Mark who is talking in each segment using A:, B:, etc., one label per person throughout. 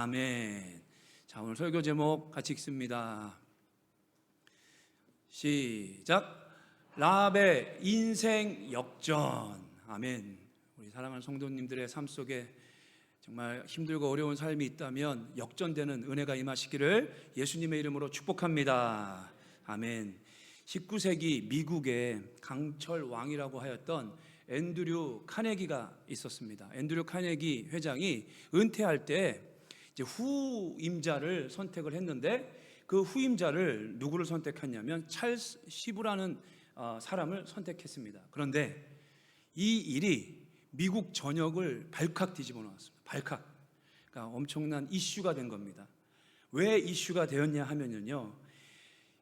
A: 아멘. 자, 오늘 설교 제목 같이 읽습니다. 시작. 라합의 인생 역전. 아멘. 우리 사랑하는 성도님들의 삶 속에 정말 힘들고 어려운 삶이 있다면 역전되는 은혜가 임하시기를 예수님의 이름으로 축복합니다. 아멘. 19세기 미국의 강철 왕이라고 하였던 앤드류 카네기가 있었습니다. 앤드류 카네기 회장이 은퇴할 때 이제 후임자를 선택을 했는데, 그 후임자를 누구를 선택했냐면 찰스 시브라는 사람을 선택했습니다. 그런데 이 일이 미국 전역을 발칵 뒤집어 놓았습니다. 발칵. 그러니까 엄청난 이슈가 된 겁니다. 왜 이슈가 되었냐 하면요,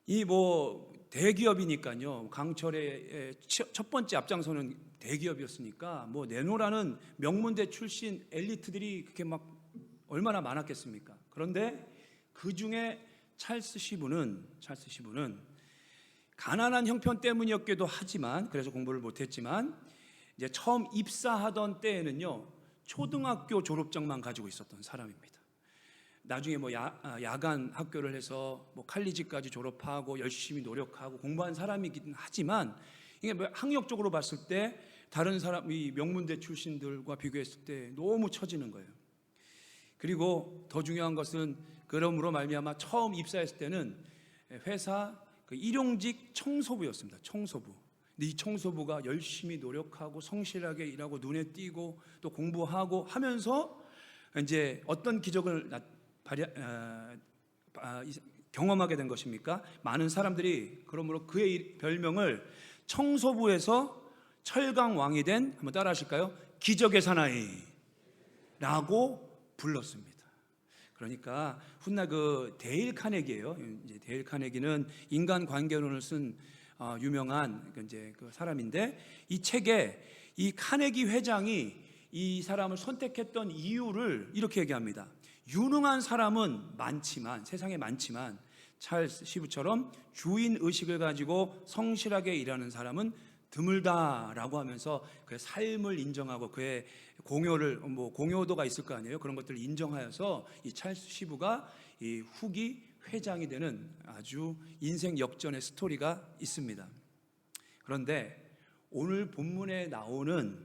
A: 이 대기업이니까요, 강철의 첫 번째 앞장서는 대기업이었으니까 내노라는 명문대 출신 엘리트들이 그렇게 막 얼마나 많았겠습니까? 그런데 그 중에 찰스 시브는 가난한 형편 때문이었기도 하지만, 그래서 공부를 못했지만 이제 처음 입사하던 때에는요, 초등학교 졸업장만 가지고 있었던 사람입니다. 나중에 야간 학교를 해서 칼리지까지 졸업하고 열심히 노력하고 공부한 사람이긴 하지만, 이게 학력적으로 봤을 때 다른 사람, 이 명문대 출신들과 비교했을 때 너무 처지는 거예요. 그리고 더 중요한 것은, 그러므로 말미암아 처음 입사했을 때는 회사 일용직 청소부였습니다. 청소부. 근데 이 청소부가 열심히 노력하고 성실하게 일하고 눈에 띄고 또 공부하고 하면서 이제 어떤 기적을 경험하게 된 것입니까? 많은 사람들이 그러므로 그의 별명을 청소부에서 철강왕이 된, 한번 따라 하실까요? 기적의 사나이 라고 불렀습니다. 그러니까 훗날 데일 카네기예요. 이제 데일 카네기는 인간관계론을 쓴 유명한 그 사람인데, 이 책에 이 카네기 회장이 이 사람을 선택했던 이유를 이렇게 얘기합니다. 유능한 사람은 많지만, 세상에 많지만 찰스 시브처럼 주인 의식을 가지고 성실하게 일하는 사람은 드물다라고 하면서 그의 삶을 인정하고 그의 공효도가 있을 거 아니에요. 그런 것들을 인정하여서 이 찰스 시브가 이 후기 회장이 되는 아주 인생 역전의 스토리가 있습니다. 그런데 오늘 본문에 나오는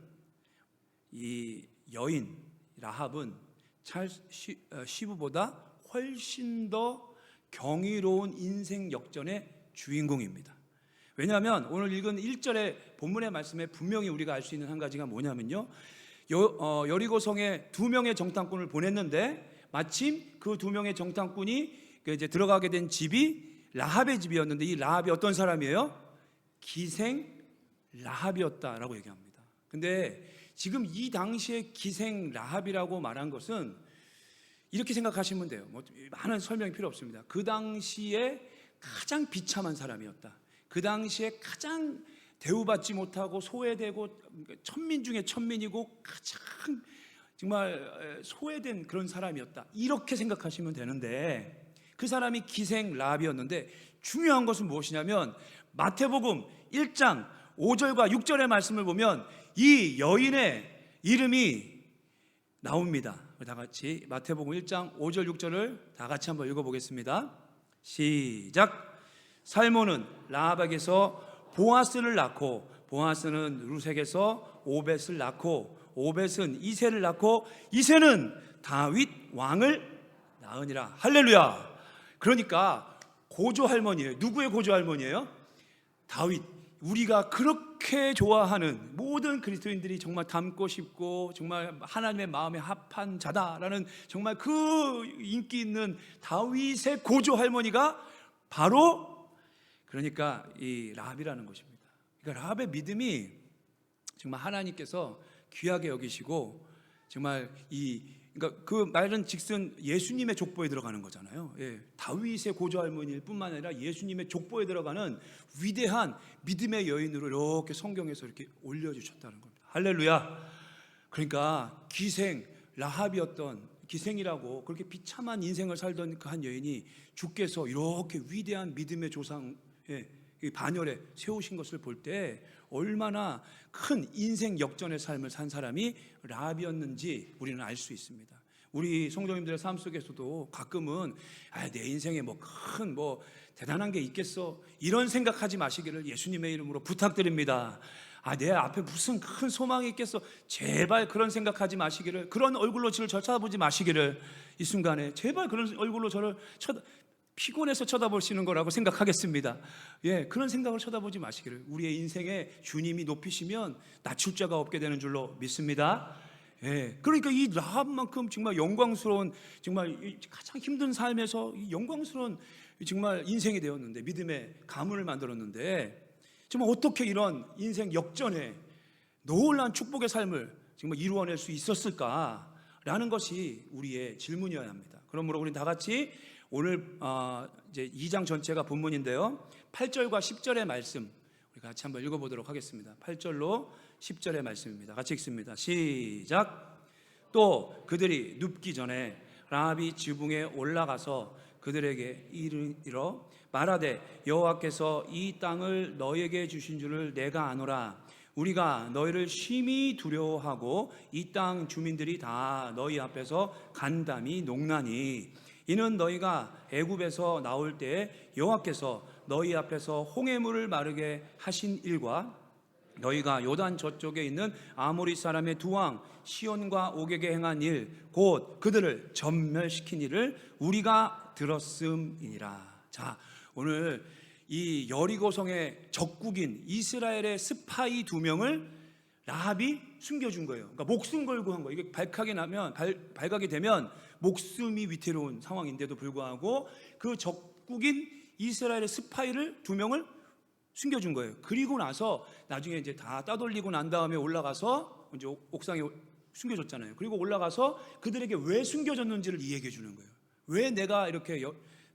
A: 이 여인 라합은 찰스 시브보다 훨씬 더 경이로운 인생 역전의 주인공입니다. 왜냐하면 오늘 읽은 1절의 본문의 말씀에 분명히 우리가 알 수 있는 한 가지가 뭐냐면요, 여리고성에 2명의 정탐꾼을 보냈는데 마침 그 2명의 정탐꾼이 이제 들어가게 된 집이 라합의 집이었는데, 이 라합이 어떤 사람이에요? 기생 라합이었다라고 얘기합니다. 근데 지금 이 당시에 기생 라합이라고 말한 것은 이렇게 생각하시면 돼요. 많은 설명이 필요 없습니다. 그 당시에 가장 비참한 사람이었다. 그 당시에 가장 대우받지 못하고 소외되고 천민 중에 천민이고 가장 정말 소외된 그런 사람이었다, 이렇게 생각하시면 되는데, 그 사람이 기생 라합이었는데, 중요한 것은 무엇이냐면 마태복음 1장 5절과 6절의 말씀을 보면 이 여인의 이름이 나옵니다. 다 같이 마태복음 1장 5절 6절을 다 같이 한번 읽어보겠습니다. 시작. 살모는 라합에게서 보아스를 낳고, 보아스는 루색에서 오벳을 낳고, 오벳은 이새를 낳고, 이새는 다윗 왕을 낳으니라. 할렐루야. 그러니까 고조 할머니예요. 누구의 고조 할머니예요? 다윗. 우리가 그렇게 좋아하는, 모든 그리스도인들이 정말 닮고 싶고 정말 하나님의 마음에 합한 자다라는 정말 그 인기 있는 다윗의 고조 할머니가 바로, 그러니까 이 라합이라는 것입니다. 그러니까 라합의 믿음이 정말 하나님께서 귀하게 여기시고, 정말 그러니까 그 말은 즉슨 예수님의 족보에 들어가는 거잖아요. 다윗의 고조 할머니일 뿐만 아니라 예수님의 족보에 들어가는 위대한 믿음의 여인으로 이렇게 성경에서 이렇게 올려주셨다는 겁니다. 할렐루야. 그러니까 기생 라합이었던, 기생이라고 그렇게 비참한 인생을 살던 그 한 여인이 주께서 이렇게 위대한 믿음의 조상 반열에 세우신 것을 볼 때 얼마나 큰 인생 역전의 삶을 산 사람이 라합이었는지 우리는 알 수 있습니다. 우리 성도님들의 삶 속에서도 가끔은 내 인생에 뭐 큰 대단한 게 있겠어, 이런 생각하지 마시기를 예수님의 이름으로 부탁드립니다. 내 앞에 무슨 큰 소망이 있겠어, 제발 그런 생각하지 마시기를, 그런 얼굴로 저를 쳐다보지 마시기를, 이 순간에 제발 그런 얼굴로 저를 피곤해서 쳐다보시는 거라고 생각하겠습니다. 그런 생각을 쳐다보지 마시기를. 우리의 인생에 주님이 높이시면 낮출 자가 없게 되는 줄로 믿습니다. 그러니까 이 라합만큼 정말 영광스러운, 정말 가장 힘든 삶에서 이 영광스러운 정말 인생이 되었는데, 믿음의 가문을 만들었는데, 정말 어떻게 이런 인생 역전에 놀라운 축복의 삶을 정말 이루어낼 수 있었을까라는 것이 우리의 질문이어야 합니다. 그러므로 우리 다 같이 오늘 이제 2장 전체가 본문인데요, 8절과 10절의 말씀 우리 같이 한번 읽어보도록 하겠습니다. 8절로 10절의 말씀입니다. 같이 읽습니다. 시작. 또 그들이 눕기 전에 라합이 지붕에 올라가서 그들에게 이르러 말하되 여호와께서 이 땅을 너희에게 주신 줄을 내가 아노라. 우리가 너희를 심히 두려워하고 이 땅 주민들이 다 너희 앞에서 간담이 녹나니 이는 너희가 애굽에서 나올 때에 여호와께서 너희 앞에서 홍해물을 마르게 하신 일과 너희가 요단 저쪽에 있는 아모리 사람의 두 왕 시온과 옥에게 행한 일, 곧 그들을 전멸시킨 일을 우리가 들었음이니라. 자, 오늘 이 여리고성의 적국인 이스라엘의 스파이 2명을 라합이 숨겨준 거예요. 그러니까 목숨 걸고 한 거예요. 이게 발각이 되면 목숨이 위태로운 상황인데도 불구하고 그 적국인 이스라엘의 스파이를 2명을 숨겨준 거예요. 그리고 나서 나중에 이제 다 따돌리고 난 다음에 올라가서 이제 옥상에 숨겨줬잖아요. 그리고 올라가서 그들에게 왜 숨겨졌는지를 이야기해 주는 거예요. 왜 내가 이렇게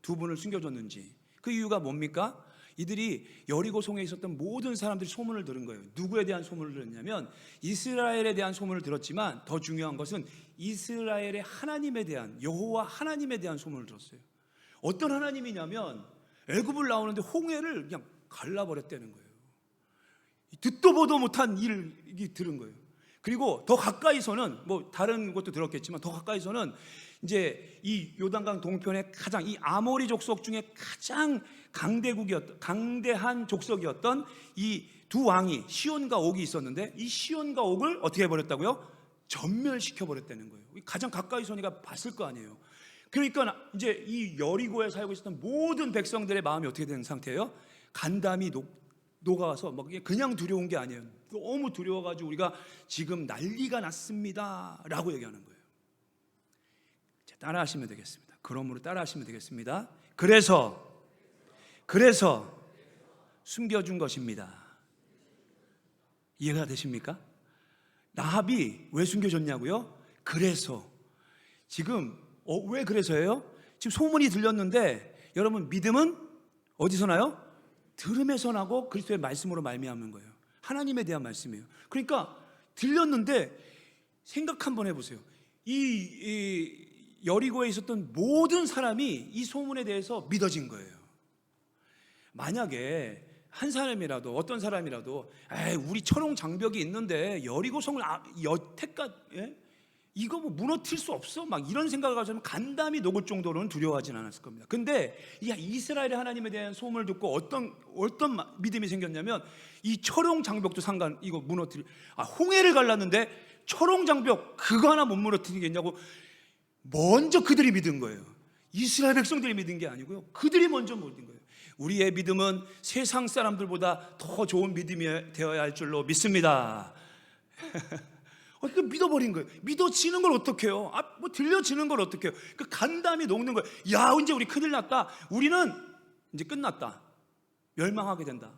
A: 두 분을 숨겨줬는지. 그 이유가 뭡니까? 이들이 여리고성에 있었던 모든 사람들이 소문을 들은 거예요. 누구에 대한 소문을 들었냐면 이스라엘에 대한 소문을 들었지만 더 중요한 것은 이스라엘의 하나님에 대한, 여호와 하나님에 대한 소문을 들었어요. 어떤 하나님이냐면 애굽을 나오는데 홍해를 그냥 갈라버렸다는 거예요. 듣도 보도 못한 일이 들은 거예요. 그리고 더 가까이서는 다른 것도 들었겠지만 더 가까이서는 이제 이 요단강 동편의 가장 이 아모리 족속 중에 가장 강대한 족속이었던 이 두 왕이 시온과 옥이 있었는데 이 시온과 옥을 어떻게 해버렸다고요? 전멸시켜 버렸다는 거예요. 가장 가까이서 내가 봤을 거 아니에요. 그러니까 이제 이 여리고에 살고 있었던 모든 백성들의 마음이 어떻게 되는 상태예요? 간담이 녹아와서 그냥 두려운 게 아니에요. 너무 두려워가지고 우리가 지금 난리가 났습니다 라고 얘기하는 거예요. 따라하시면 되겠습니다. 그러므로 따라하시면 되겠습니다. 그래서 숨겨준 것입니다. 이해가 되십니까? 라합이 왜 숨겨졌냐고요? 그래서 지금 왜 그래서예요? 지금 소문이 들렸는데 여러분, 믿음은 어디서 나요? 들음에서 나고 그리스도의 말씀으로 말미암는 거예요. 하나님에 대한 말씀이에요. 그러니까 들렸는데 생각 한번 해보세요. 이 여리고에 있었던 모든 사람이 이 소문에 대해서 믿어진 거예요. 만약에 한 사람이라도, 어떤 사람이라도 우리 철옹 장벽이 있는데 여리고성을 여태까지 이거 무너뜨릴 수 없어 이런 생각을 가지면 간담이 녹을 정도로는 두려워하진 않았을 겁니다. 근데 이스라엘의 하나님에 대한 소문을 듣고 어떤 믿음이 생겼냐면 이 철옹 장벽도 이거 홍해를 갈랐는데 철옹 장벽 그거 하나 못 무너뜨리겠냐고 먼저 그들이 믿은 거예요. 이스라엘 백성들이 믿은 게 아니고요, 그들이 먼저 믿은 거예요. 우리의 믿음은 세상 사람들보다 더 좋은 믿음이 되어야 할 줄로 믿습니다. 그 믿어버린 거예요. 믿어지는 걸 어떡해요? 들려지는 걸 어떡해요? 그 간담이 녹는 거예요. 야, 이제 우리 큰일 났다. 우리는 이제 끝났다. 멸망하게 된다.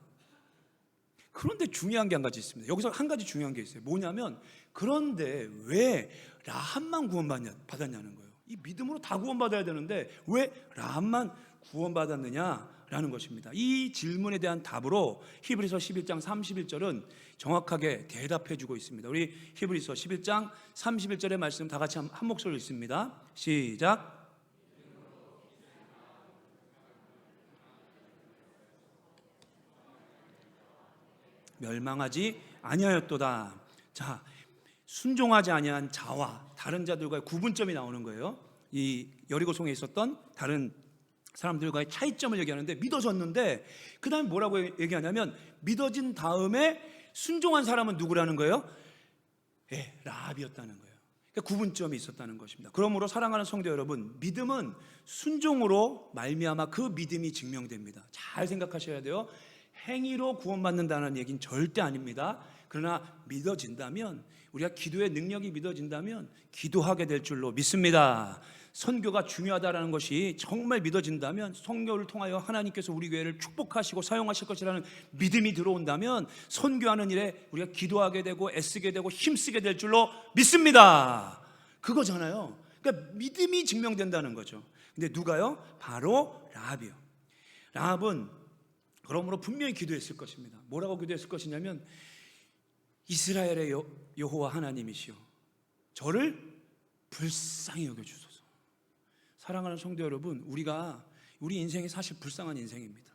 A: 그런데 중요한 게 한 가지 있습니다. 여기서 한 가지 중요한 게 있어요. 뭐냐면, 그런데 왜 라합만 구원받았냐는 거예요. 이 믿음으로 다 구원받아야 되는데 왜 라합만 구원받았느냐라는 것입니다. 이 질문에 대한 답으로 히브리서 11장 31절은 정확하게 대답해 주고 있습니다. 우리 히브리서 11장 31절의 말씀 다 같이 한 목소리로 읽습니다. 시작. 멸망하지 아니하였도다. 자, 순종하지 아니한 자와 다른 자들과의 구분점이 나오는 거예요. 이 여리고성에 있었던 다른 사람들과의 차이점을 얘기하는데, 믿어졌는데 그 다음에 뭐라고 얘기하냐면, 믿어진 다음에 순종한 사람은 누구라는 거예요? 라합이었다는 거예요. 그러니까 구분점이 있었다는 것입니다. 그러므로 사랑하는 성도 여러분, 믿음은 순종으로 말미암아 그 믿음이 증명됩니다. 잘 생각하셔야 돼요. 행위로 구원받는다는 얘기는 절대 아닙니다. 그러나 믿어진다면, 우리가 기도의 능력이 믿어진다면 기도하게 될 줄로 믿습니다. 선교가 중요하다는 것이 정말 믿어진다면, 선교를 통하여 하나님께서 우리 교회를 축복하시고 사용하실 것이라는 믿음이 들어온다면 선교하는 일에 우리가 기도하게 되고 애쓰게 되고 힘쓰게 될 줄로 믿습니다. 그거잖아요. 그러니까 믿음이 증명된다는 거죠. 근데 누가요? 바로 라합이요. 라합은 그러므로 분명히 기도했을 것입니다. 뭐라고 기도했을 것이냐면, 이스라엘의 여호와 하나님이시여, 저를 불쌍히 여겨주소서. 사랑하는 성도 여러분, 우리 인생이 사실 불쌍한 인생입니다.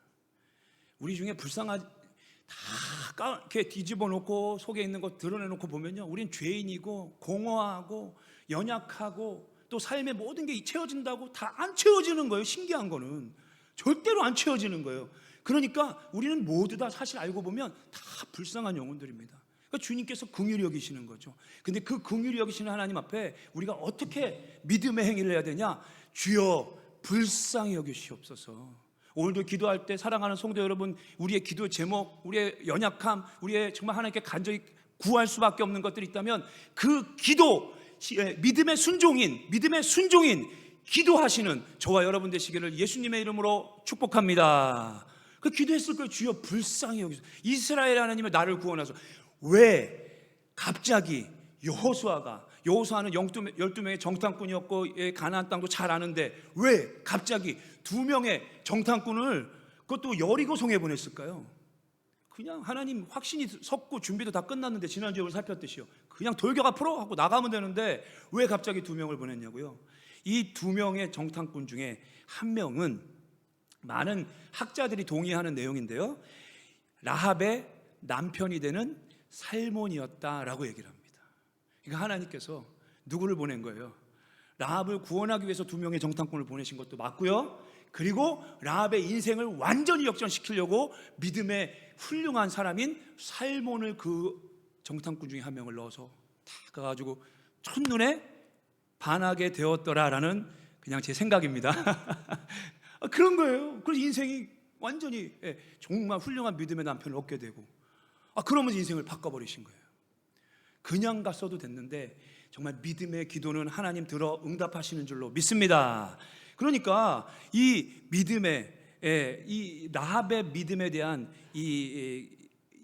A: 우리 중에 불쌍한, 다 이렇게 뒤집어 놓고 속에 있는 거 드러내놓고 보면요, 우린 죄인이고 공허하고 연약하고 또 삶의 모든 게 채워진다고 다 안 채워지는 거예요. 신기한 거는 절대로 안 채워지는 거예요. 그러니까 우리는 모두 다 사실 알고 보면 다 불쌍한 영혼들입니다. 그러니까 주님께서 긍휼히 여기시는 거죠. 근데 그 긍휼히 여기시는 하나님 앞에 우리가 어떻게 믿음의 행위를 해야 되냐? 주여 불쌍히 여기시옵소서. 오늘도 기도할 때 사랑하는 성도 여러분, 우리의 기도 제목, 우리의 연약함, 우리의 정말 하나님께 간절히 구할 수밖에 없는 것들이 있다면, 그 기도, 믿음의 순종인 기도하시는 저와 여러분 되시기를 예수님의 이름으로 축복합니다. 그 기도했을 거예요. 주여 불쌍히 여기소서. 이스라엘 하나님은 나를 구원하소서. 왜 갑자기 여호수아는 12명의 정탐꾼이었고 가나안 땅도 잘 아는데 왜 갑자기 2명의 정탐꾼을, 그것도 여리고성에 보냈을까요? 그냥 하나님 확신이 섰고 준비도 다 끝났는데, 지난주에 우리 살폈듯이요, 그냥 돌격 앞으로 하고 나가면 되는데 왜 갑자기 2명을 보냈냐고요? 이 2명의 정탐꾼 중에 한 명은 많은 학자들이 동의하는 내용인데요, 라합의 남편이 되는 살몬이었다라고 얘기를 합니다. 그러니까 하나님께서 누구를 보낸 거예요? 라합을 구원하기 위해서 2명의 정탐꾼을 보내신 것도 맞고요, 그리고 라합의 인생을 완전히 역전시키려고 믿음의 훌륭한 사람인 살몬을 그 정탐꾼 중에 한 명을 넣어서 딱 가가지고 첫눈에 반하게 되었더라라는, 그냥 제 생각입니다. 그런 거예요. 그래서 인생이 완전히 정말 훌륭한 믿음의 남편을 얻게 되고, 그러면서 인생을 바꿔버리신 거예요. 그냥 갔어도 됐는데 정말 믿음의 기도는 하나님 들어 응답하시는 줄로 믿습니다. 그러니까 이 라합의 믿음에 대한 이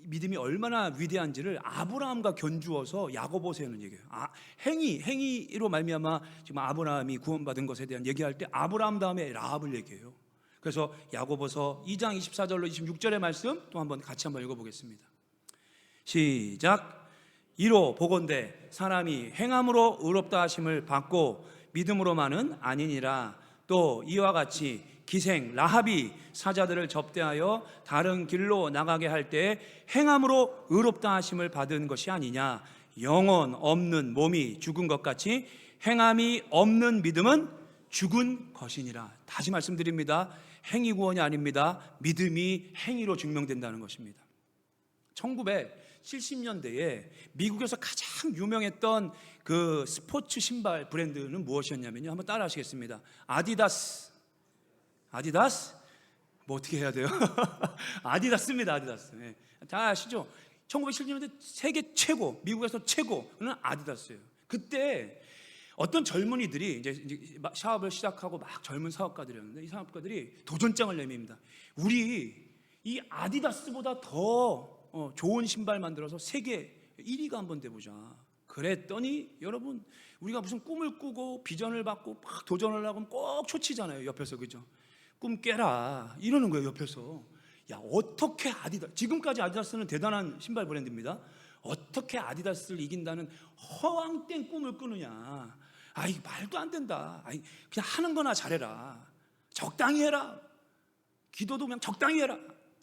A: 믿음이 얼마나 위대한지를 아브라함과 견주어서 야고보서에는 얘기해요. 행위로 말미암아 지금 아브라함이 구원받은 것에 대한 얘기할 때 아브라함 다음에 라합을 얘기해요. 그래서 야고보서 2장 24절로 26절의 말씀 또 같이 한번 읽어보겠습니다. 시작. 이로 보건대 사람이 행함으로 의롭다 하심을 받고 믿음으로만은 아니니라. 또 이와 같이 기생 라합이 사자들을 접대하여 다른 길로 나가게 할 때 행함으로 의롭다 하심을 받은 것이 아니냐. 영혼 없는 몸이 죽은 것 같이 행함이 없는 믿음은 죽은 것이니라. 다시 말씀드립니다. 행위 구원이 아닙니다. 믿음이 행위로 증명된다는 것입니다. 1970년대에 미국에서 가장 유명했던 그 스포츠 신발 브랜드는 무엇이었냐면요, 한번 따라 하시겠습니다. 아디다스. 뭐 어떻게 해야 돼요? 아디다스입니다. 아디다스. 네. 다 아시죠? 1970년대 세계 최고, 미국에서 최고는 아디다스예요. 그때 어떤 젊은이들이 이제 사업을 시작하고 막 젊은 사업가들이었는데, 이 사업가들이 도전장을 내밉니다. 우리 이 아디다스보다 더 좋은 신발 만들어서 세계 1위가 한번 돼보자. 그랬더니 여러분, 우리가 무슨 꿈을 꾸고 비전을 받고 막 도전을 하고 꼭 초치잖아요, 옆에서. 그죠? 꿈 깨라 이러는 거예요, 옆에서. 야, 어떻게 지금까지 아디다스는 대단한 신발 브랜드입니다. 어떻게 아디다스를 이긴다는 허황된 꿈을 꾸느냐. 이 말도 안 된다. 그냥 하는 거나 잘해라. 적당히 해라. 기도도 그냥 적당히 해라.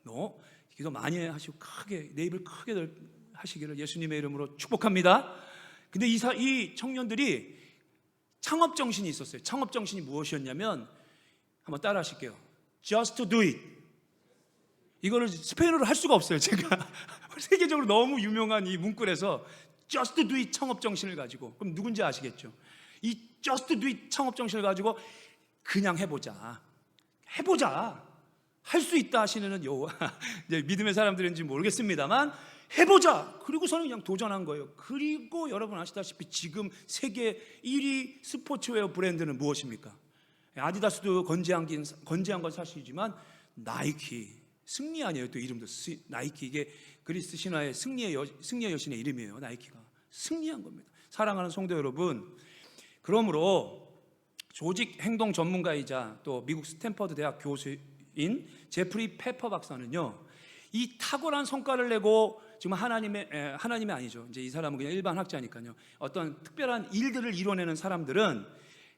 A: 너 기도 많이 하시고 크게, 내 입을 크게 하시기를 예수님의 이름으로 축복합니다. 근데 이 청년들이 창업 정신이 있었어요. 창업 정신이 무엇이었냐면, 한번 따라 하실게요. Just do it. 이거를 스페인어로 할 수가 없어요. 제가 세계적으로 너무 유명한 이 문구에서 Just do it 창업 정신을 가지고, 그럼 누군지 아시겠죠? 이 Just do it 창업 정신을 가지고 그냥 해보자, 할 수 있다 하시는 이제 믿음의 사람들인지 모르겠습니다만 해보자. 그리고서는 그냥 도전한 거예요. 그리고 여러분 아시다시피 지금 세계 1위 스포츠웨어 브랜드는 무엇입니까? 아디다스도 건재한 건 사실이지만 나이키, 승리 아니에요? 또 이름도 나이키. 이게 그리스 신화의 승리의 여신의 이름이에요. 나이키가 승리한 겁니다. 사랑하는 성도 여러분, 그러므로 조직 행동 전문가이자 또 미국 스탠퍼드 대학 교수인 제프리 페퍼 박사는요, 이 탁월한 성과를 내고 지금 하나님이 아니죠. 이제 이 사람은 그냥 일반 학자니까요. 어떤 특별한 일들을 이뤄내는 사람들은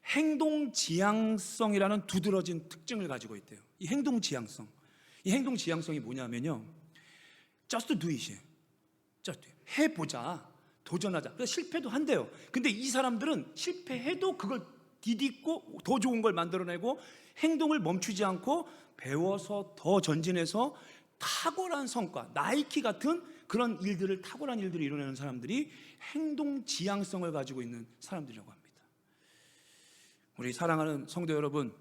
A: 행동 지향성이라는 두드러진 특징을 가지고 있대요. 이 행동 지향성이 뭐냐면요, just do it이에요. just do it. 해보자, 도전하자. 그래서 실패도 한대요. 근데 이 사람들은 실패해도 그걸 디딛고 더 좋은 걸 만들어내고 행동을 멈추지 않고 배워서 더 전진해서 탁월한 성과, 나이키 같은 그런 탁월한 일들을 이뤄내는 사람들이 행동 지향성을 가지고 있는 사람들이라고 합니다. 우리 사랑하는 성도 여러분,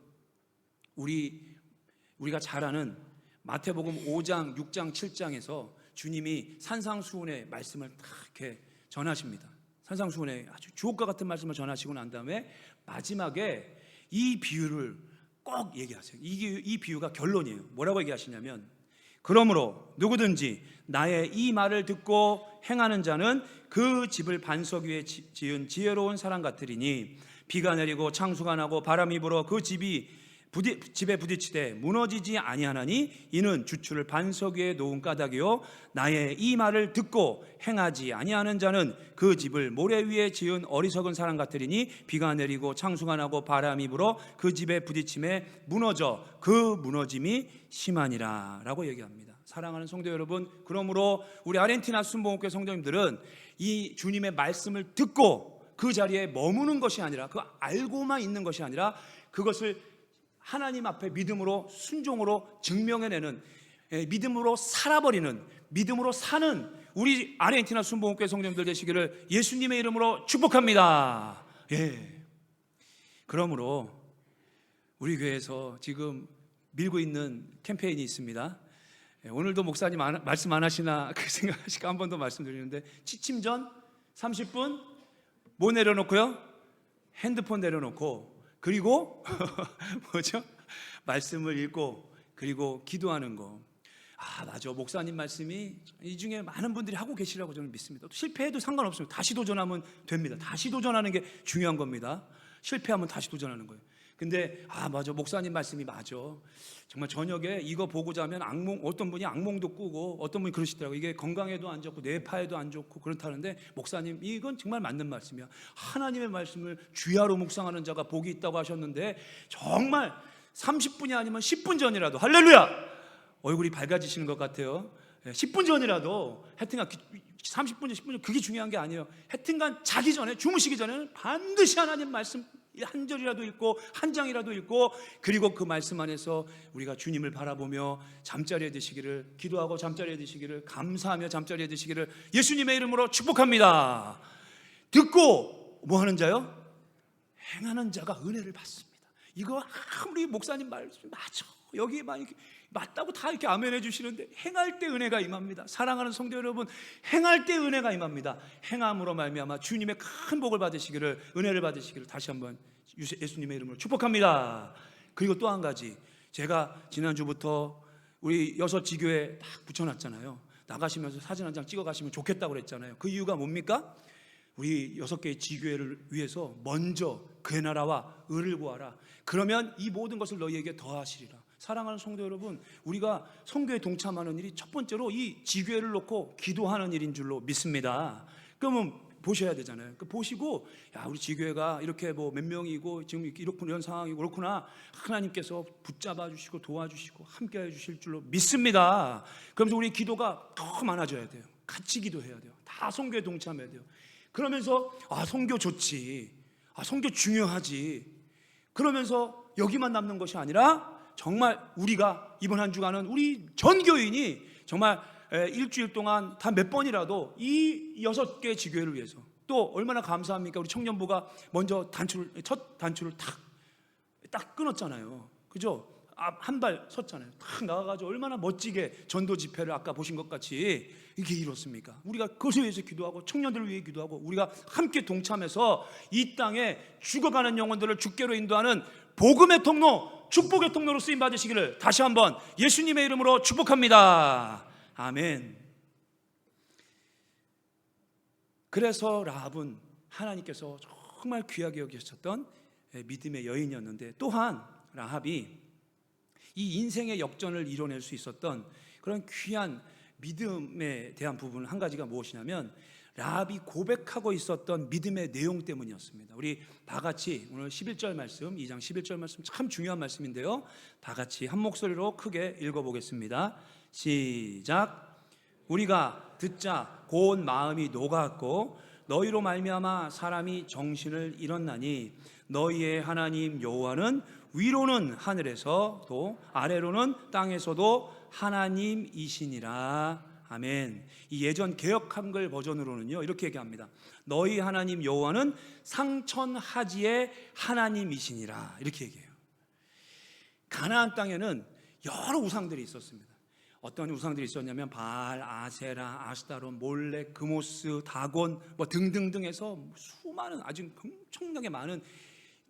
A: 우리가 잘 아는 마태복음 5장, 6장, 7장에서 주님이 산상수훈의 말씀을 딱 이렇게 전하십니다. 산상수훈의 아주 주옥과 같은 말씀을 전하시고 난 다음에 마지막에 이 비유를 꼭 얘기하세요. 이 비유가 결론이에요. 뭐라고 얘기하시냐면, 그러므로 누구든지 나의 이 말을 듣고 행하는 자는 그 집을 반석 위에 지은 지혜로운 사람 같으리니 비가 내리고 창수가 나고 바람이 불어 그 집에 부딪히되 무너지지 아니하나니 이는 주추를 반석 위에 놓은 까닭이요 나의 이 말을 듣고 행하지 아니하는 자는 그 집을 모래 위에 지은 어리석은 사람 같으리니 비가 내리고 창수가 나고 바람이 불어 그 집에 부딪힘에 무너져 그 무너짐이 심하니라 라고 얘기합니다. 사랑하는 성도 여러분, 그러므로 우리 아르헨티나 순복음교회 성도님들은 이 주님의 말씀을 듣고 그 자리에 머무는 것이 아니라, 그 알고만 있는 것이 아니라 그것을 하나님 앞에 믿음으로 순종으로 증명해내는, 믿음으로 살아버리는, 믿음으로 사는 우리 아르헨티나 순복음교회 성도님들 되시기를 예수님의 이름으로 축복합니다. 그러므로 우리 교회에서 지금 밀고 있는 캠페인이 있습니다. 오늘도 목사님 말씀 안 하시나 그 생각하시고 한 번 더 말씀드리는데, 취침 전 30분 뭐 내려놓고요? 핸드폰 내려놓고, 그리고 뭐죠? 말씀을 읽고 그리고 기도하는 거. 맞아, 목사님 말씀이 이 중에 많은 분들이 하고 계시라고 저는 믿습니다. 실패해도 상관없습니다. 다시 도전하면 됩니다. 다시 도전하는 게 중요한 겁니다. 실패하면 다시 도전하는 거예요. 근데 맞아, 목사님 말씀이 맞아. 정말 저녁에 이거 보고 자면 어떤 분이 악몽도 꾸고 어떤 분이 그러시더라고요. 이게 건강에도 안 좋고 뇌파에도 안 좋고 그렇다는데, 목사님 이건 정말 맞는 말씀이야. 하나님의 말씀을 주야로 묵상하는 자가 복이 있다고 하셨는데, 정말 30분이 아니면 10분 전이라도, 할렐루야, 얼굴이 밝아지시는 것 같아요. 10분 전이라도, 하여튼간 30분 전, 10분 전 그게 중요한 게 아니에요. 하여튼간 자기 전에, 주무시기 전에는 반드시 하나님 말씀 한 절이라도 읽고 한 장이라도 읽고, 그리고 그 말씀 안에서 우리가 주님을 바라보며 잠자리에 드시기를, 기도하고 잠자리에 드시기를, 감사하며 잠자리에 드시기를 예수님의 이름으로 축복합니다. 듣고 뭐 하는 자요? 행하는 자가 은혜를 받습니다. 이거 아무리 목사님 말씀 맞아, 여기 막 이렇게 맞다고 다 이렇게 아멘해 주시는데, 행할 때 은혜가 임합니다. 사랑하는 성도 여러분, 행할 때 은혜가 임합니다. 행함으로 말미암아 주님의 큰 복을 받으시기를, 은혜를 받으시기를 다시 한번 예수님의 이름으로 축복합니다. 그리고 또 한 가지, 제가 지난주부터 우리 6 지교에 딱 붙여놨잖아요. 나가시면서 사진 한 장 찍어 가시면 좋겠다고 그랬잖아요. 그 이유가 뭡니까? 우리 6개의 지교회를 위해서 먼저 그의 나라와 의를 구하라. 그러면 이 모든 것을 너희에게 더하시리라. 사랑하는 성도 여러분, 우리가 선교에 동참하는 일이 첫 번째로 이 지교회를 놓고 기도하는 일인 줄로 믿습니다. 그러면 보셔야 되잖아요. 보시고, 우리 지교회가 이렇게 뭐 몇 명이고 지금 이런 상황이고 그렇구나, 하나님께서 붙잡아 주시고 도와주시고 함께해 주실 줄로 믿습니다. 그러면서 우리 기도가 더 많아져야 돼요. 같이 기도해야 돼요. 다 선교에 동참해야 돼요. 그러면서 선교 좋지, 선교 중요하지, 그러면서 여기만 남는 것이 아니라 정말 우리가 이번 한 주간은 우리 전 교인이 정말 일주일 동안 다 몇 번이라도 이 6개 지교회를 위해서, 또 얼마나 감사합니까? 우리 청년부가 먼저 첫 단추를 딱 끊었잖아요. 그죠? 한 발 섰잖아요. 탁 나가가지고 얼마나 멋지게 전도 집회를 아까 보신 것 같이 이게 이렇습니까? 우리가 그것을 위해서 기도하고 청년들을 위해 기도하고 우리가 함께 동참해서 이 땅에 죽어가는 영혼들을 주께로 인도하는 복음의 통로, 축복의 통로로 쓰임 받으시기를 다시 한번 예수님의 이름으로 축복합니다. 아멘. 그래서 라합은 하나님께서 정말 귀하게 여기셨던 믿음의 여인이었는데, 또한 라합이 이 인생의 역전을 이뤄낼 수 있었던 그런 귀한 믿음에 대한 부분 한 가지가 무엇이냐면, 라합이 고백하고 있었던 믿음의 내용 때문이었습니다. 우리 다 같이 오늘 11절 말씀, 2장 11절 말씀 참 중요한 말씀인데요, 다 같이 한 목소리로 크게 읽어보겠습니다. 시작. 우리가 듣자 곧 마음이 녹았고 너희로 말미암아 사람이 정신을 잃었나니 너희의 하나님 여호와는 위로는 하늘에서 또 아래로는 땅에서도 하나님이시니라. 아멘. 이 예전 개역 한글 버전으로는요 이렇게 얘기합니다. 너희 하나님 여호와는 상천하지의 하나님이시니라, 이렇게 얘기해요. 가나안 땅에는 여러 우상들이 있었습니다. 어떤 우상들이 있었냐면 바알, 아세라, 아스타론, 몰렉, 그모스, 다곤 등등등 해서 수많은, 아주 엄청나게 많은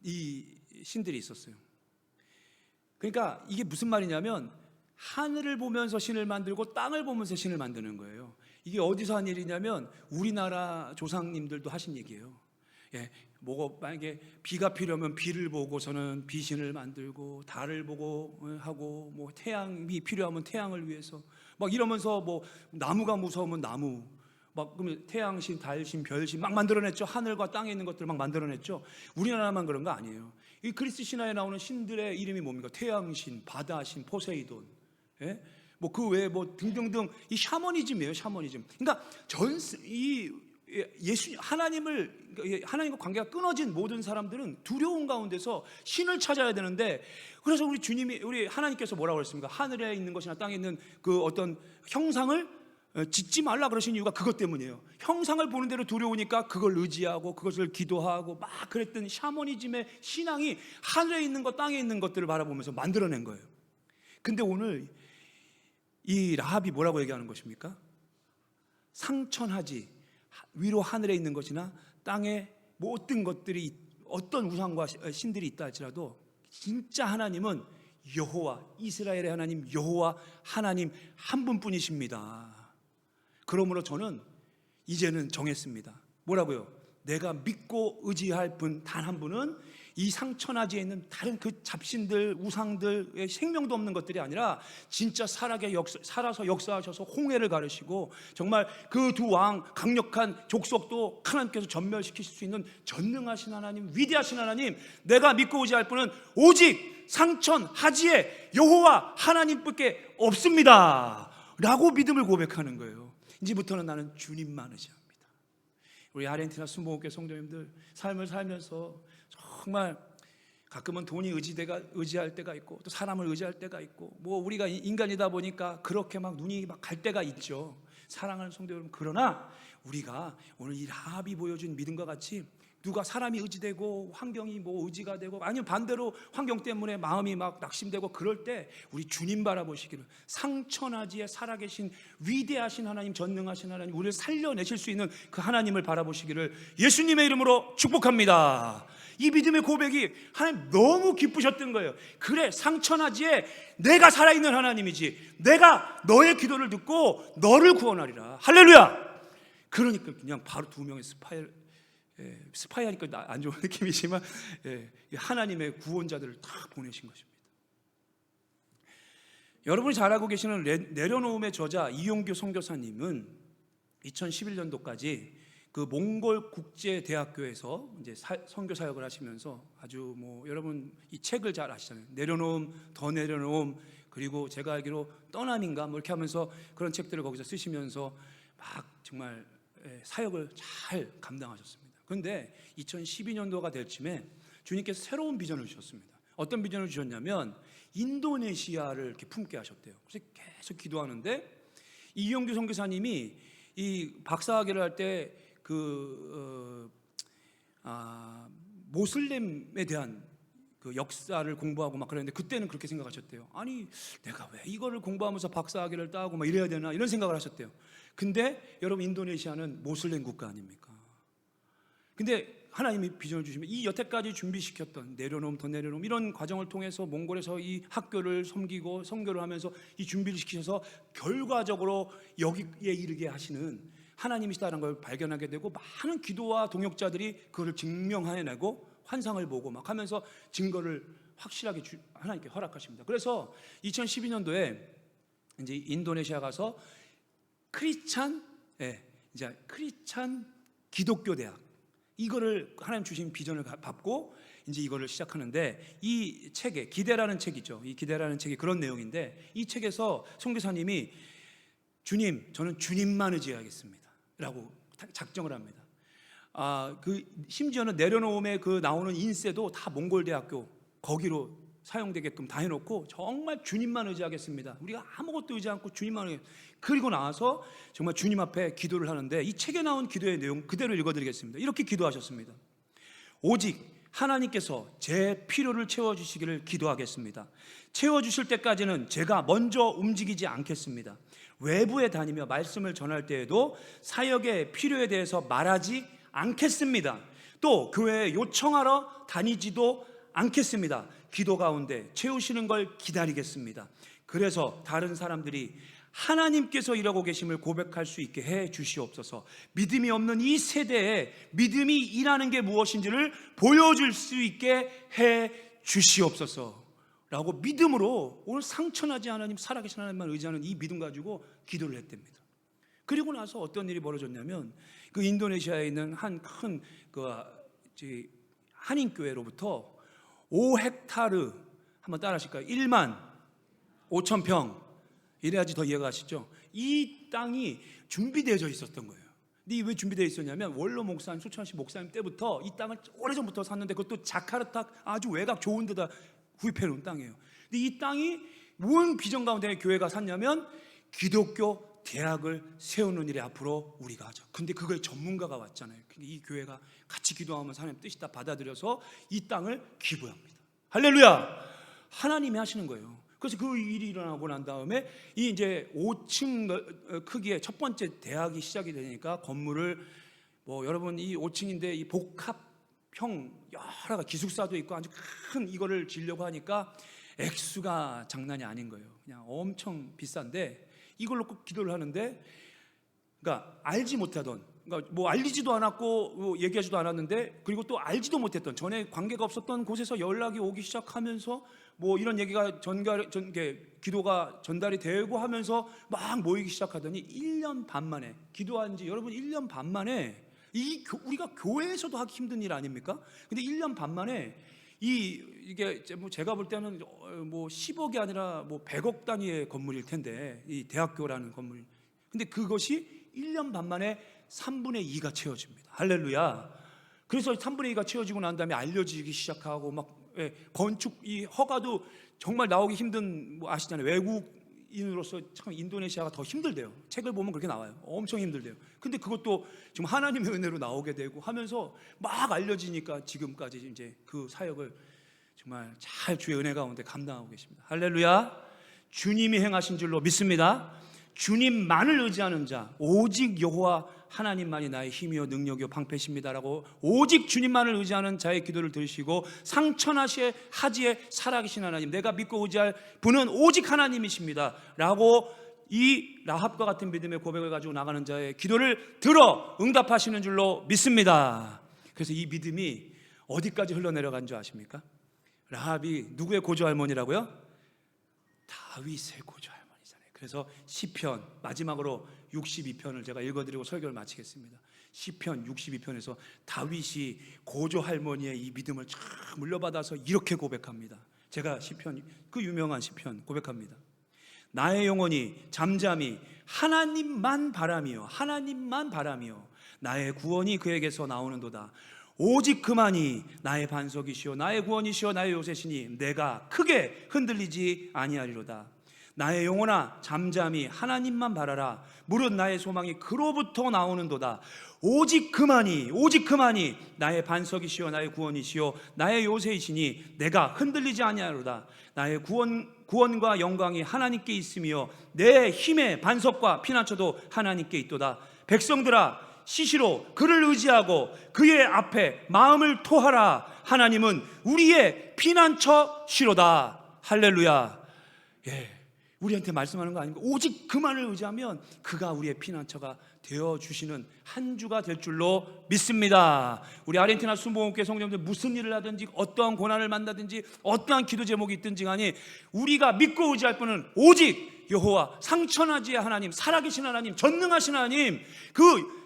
A: 이 신들이 있었어요. 그러니까 이게 무슨 말이냐면 하늘을 보면서 신을 만들고 땅을 보면서 신을 만드는 거예요. 이게 어디서 한 일이냐면 우리나라 조상님들도 하신 얘기예요. 만약에 비가 필요하면 비를 보고서는 비신을 만들고, 달을 보고 하고, 태양이 필요하면 태양을 위해서 이러면서 나무가 무서우면 나무 그러면 태양신, 달신, 별신 막 만들어냈죠. 하늘과 땅에 있는 것들을 막 만들어냈죠. 우리나라만 그런 거 아니에요. 이 그리스 신화에 나오는 신들의 이름이 뭡니까? 태양신, 바다신, 포세이돈, 그 외에 등등등, 이 샤머니즘이에요. 샤머니즘. 그러니까 하나님과 관계가 끊어진 모든 사람들은 두려운 가운데서 신을 찾아야 되는데, 그래서 우리 하나님께서 뭐라고 그랬습니까? 하늘에 있는 것이나 땅에 있는 그 어떤 형상을 짓지 말라 그러신 이유가 그것 때문이에요. 형상을 보는 대로 두려우니까 그걸 의지하고 그것을 기도하고 막 그랬던 샤머니즘의 신앙이 하늘에 있는 것, 땅에 있는 것들을 바라보면서 만들어낸 거예요. 근데 오늘 이 라합이 뭐라고 얘기하는 것입니까? 상천하지, 위로 하늘에 있는 것이나 땅에 모든 것들이, 어떤 우상과 신들이 있다 할지라도 진짜 하나님은 여호와, 이스라엘의 하나님 여호와 하나님 한 분뿐이십니다. 그러므로 저는 이제는 정했습니다. 뭐라고요? 내가 믿고 의지할 분 단 한 분은 이 상천하지에 있는 다른 그 잡신들, 우상들의 생명도 없는 것들이 아니라 진짜 살아서 역사하셔서 홍해를 가르시고 정말 그 두 왕 강력한 족속도 하나님께서 전멸시키실 수 있는 전능하신 하나님, 위대하신 하나님, 내가 믿고 의지할 분은 오직 상천하지에 여호와 하나님밖에 없습니다 라고 믿음을 고백하는 거예요. 이제부터는 나는 주님만 의지합니다. 우리 아르헨티나 순복음교회 성도님들 삶을 살면서 정말 가끔은 돈이 의지할 때가 있고, 또 사람을 의지할 때가 있고, 우리가 인간이다 보니까 그렇게 막 눈이 막 갈 때가 있죠. 사랑하는 성도 여러분, 그러나 우리가 오늘 이 라합이 보여준 믿음과 같이 누가 사람이 의지되고 환경이 의지가 되고, 아니면 반대로 환경 때문에 마음이 막 낙심되고 그럴 때 우리 주님 바라보시기를, 상천하지에 살아계신 위대하신 하나님, 전능하신 하나님, 우리를 살려내실 수 있는 그 하나님을 바라보시기를 예수님의 이름으로 축복합니다. 이 믿음의 고백이 하나님 너무 기쁘셨던 거예요. 그래, 상천하지에 내가 살아있는 하나님이지, 내가 너의 기도를 듣고 너를 구원하리라. 할렐루야. 그러니까 그냥 바로 두 명의 스파이 하니까 안 좋은 느낌이지만 하나님의 구원자들을 다 보내신 것입니다. 여러분이 잘 알고 계시는 내려놓음의 저자 이용규 선교사님은 2011년도까지 그 몽골 국제대학교에서 이제 선교 사역을 하시면서 아주 여러분 이 책을 잘 아시잖아요. 내려놓음, 더 내려놓음, 그리고 제가 알기로 떠남인가 이렇게 하면서 그런 책들을 거기서 쓰시면서 막 정말 사역을 잘 감당하셨습니다. 그런데 2012년도가 될 쯤에 주님께서 새로운 비전을 주셨습니다. 어떤 비전을 주셨냐면 인도네시아를 이렇게 품게 하셨대요. 그래서 계속 기도하는데 이영규 선교사님이 이 박사학위를 할 때 모슬렘에 대한 그 역사를 공부하고 막 그랬는데 그때는 그렇게 생각하셨대요. 아니 내가 왜 이거를 공부하면서 박사학위를 따고 막 이래야 되나 이런 생각을 하셨대요. 근데 여러분 인도네시아는 모슬렘 국가 아닙니까? 근데 하나님이 비전을 주시면 이 여태까지 준비시켰던 내려놓음 더 내려놓음 이런 과정을 통해서 몽골에서 이 학교를 섬기고 선교를 하면서 이 준비를 시키셔서 결과적으로 여기에 이르게 하시는 하나님이시다는 걸 발견하게 되고 많은 기도와 동역자들이 그걸 증명해내고 환상을 보고 막 하면서 증거를 확실하게 하나님께 허락하십니다. 그래서 2012년도에 이제 인도네시아 가서 크리스찬 기독교 대학 이거를 하나님 주신 비전을 받고 이제 이거를 시작하는데 이 책에 기대라는 책이죠. 이 기대라는 책이 그런 내용인데 이 책에서 선교사님이 주님 저는 주님만 의지하겠습니다라고 작정을 합니다. 심지어는 내려놓음에 나오는 인쇄도 다 몽골 대학교 거기로 사용되게끔 다 해놓고 정말 주님만 의지하겠습니다. 우리가 아무것도 의지 않고 주님만 그리고 나서 정말 주님 앞에 기도를 하는데 이 책에 나온 기도의 내용 그대로 읽어드리겠습니다. 이렇게 기도하셨습니다. 오직 하나님께서 제 필요를 채워주시기를 기도하겠습니다. 채워주실 때까지는 제가 먼저 움직이지 않겠습니다. 외부에 다니며 말씀을 전할 때에도 사역의 필요에 대해서 말하지 않겠습니다. 또 교회에 요청하러 다니지도 않겠습니다. 기도 가운데 채우시는 걸 기다리겠습니다. 그래서 다른 사람들이 하나님께서 일하고 계심을 고백할 수 있게 해 주시옵소서. 믿음이 없는 이 세대에 믿음이 일하는 게 무엇인지를 보여줄 수 있게 해 주시옵소서 라고 믿음으로 오늘 상처나지 하나님 살아계신 하나님만 의지하는 이 믿음 가지고 기도를 했답니다. 그리고 나서 어떤 일이 벌어졌냐면 그 인도네시아에 있는 한 큰 한인교회로부터 5헥타르 한번 따라 하실까요? 1만 5천 평 이래야지 더 이해가 가시죠? 이 땅이 준비되어져 있었던 거예요. 근데 왜 준비되어 있었냐면 원로 목사님 소천씨 목사님 때부터 이 땅을 오래전부터 샀는데 그것도 자카르타 아주 외곽 좋은 데다 구입해 놓은 땅이에요. 근데 이 땅이 무슨 비전 가운데 교회가 샀냐면 기독교 대학을 세우는 일에 앞으로 우리가 하자. 근데 그거에 전문가가 왔잖아요. 근데 이 교회가 같이 기도하면서 하나님 뜻이 다 받아들여서 이 땅을 기부합니다. 할렐루야! 하나님이 하시는 거예요. 그래서 그 일이 일어나고 난 다음에 이 이제 5층 크기의 첫 번째 대학이 시작이 되니까 건물을 여러분 이 5층인데 이 복합형 여러 기숙사도 있고 아주 큰 이거를 지려고 하니까 액수가 장난이 아닌 거예요. 그냥 엄청 비싼데 이걸로 꼭 기도를 하는데 그러니까 알지 못하던 그러니까 알리지도 않았고 얘기하지도 않았는데 그리고 또 알지도 못했던 전에 관계가 없었던 곳에서 연락이 오기 시작하면서 이런 얘기가 기도가 전달이 되고 하면서 막 모이기 시작하더니 1년 반 만에 기도한 지 여러분 1년 반 만에 우리가 교회에서도 하기 힘든 일 아닙니까? 근데 1년 반 만에 이게 제가 볼 때는 10억이 아니라 100억 단위의 건물일 텐데 이 대학교라는 건물. 근데 그것이 1년 반 만에 3분의 2가 채워집니다. 할렐루야. 그래서 3분의 2가 채워지고 난 다음에 알려지기 시작하고 건축 이 허가도 정말 나오기 힘든 아시잖아요. 외국인으로서 참 인도네시아가 더 힘들대요. 책을 보면 그렇게 나와요. 엄청 힘들대요. 근데 그것도 지금 하나님의 은혜로 나오게 되고 하면서 막 알려지니까 지금까지 이제 그 사역을 정말 잘 주의 은혜 가운데 감당하고 계십니다. 할렐루야. 주님이 행하신 줄로 믿습니다. 주님만을 의지하는 자 오직 여호와 하나님만이 나의 힘이요 능력이요 방패십니다라고 오직 주님만을 의지하는 자의 기도를 들으시고 상천하시에 하지에 살아계신 하나님 내가 믿고 의지할 분은 오직 하나님이십니다 라고 이 라합과 같은 믿음의 고백을 가지고 나가는 자의 기도를 들어 응답하시는 줄로 믿습니다. 그래서 이 믿음이 어디까지 흘러내려간 줄 아십니까? 라합이 누구의 고조 할머니라고요? 다윗의 고조 할머니잖아요. 그래서 시편 마지막으로 62편을 제가 읽어드리고 설교를 마치겠습니다. 시편 62편에서 다윗이 고조 할머니의 이 믿음을 쫙 물려받아서 이렇게 고백합니다. 제가 시편 그 유명한 시편 고백합니다. 나의 영혼이 잠잠히 하나님만 바라며 나의 구원이 그에게서 나오는도다. 오직 그만이 나의 반석이시오 나의 구원이시오 나의 요새시니 내가 크게 흔들리지 아니하리로다. 나의 영혼아 잠잠히 하나님만 바라라. 무릇 나의 소망이 그로부터 나오는도다. 오직 그만이 나의 반석이시오 나의 구원이시오 나의 요새이시니 내가 흔들리지 아니하리로다. 나의 구원과 영광이 하나님께 있으며 내 힘의 반석과 피난처도 하나님께 있도다. 백성들아 시시로 그를 의지하고 그의 앞에 마음을 토하라. 하나님은 우리의 피난처시로다. 할렐루야. 우리한테 말씀하는 거 아닙니까? 오직 그만을 의지하면 그가 우리의 피난처가 되어주시는 한 주가 될 줄로 믿습니다. 우리 아르헨티나 순복음교회 성도님들 무슨 일을 하든지 어떠한 고난을 만나든지 어떠한 기도 제목이 있든지 간에 우리가 믿고 의지할 분은 오직 여호와 상천하지의 하나님, 살아계신 하나님, 전능하신 하나님, 그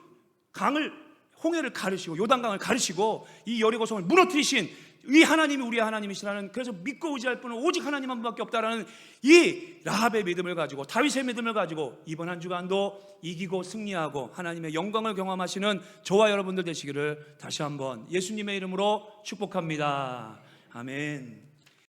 A: 홍해를 가르시고 요단강을 가르시고 이 여리고성을 무너뜨리신 이 하나님이 우리의 하나님이시라는, 그래서 믿고 의지할 분은 오직 하나님 한 분밖에 없다라는 이 라합의 믿음을 가지고, 다윗의 믿음을 가지고 이번 한 주간도 이기고 승리하고 하나님의 영광을 경험하시는 저와 여러분들 되시기를 다시 한번 예수님의 이름으로 축복합니다. 아멘.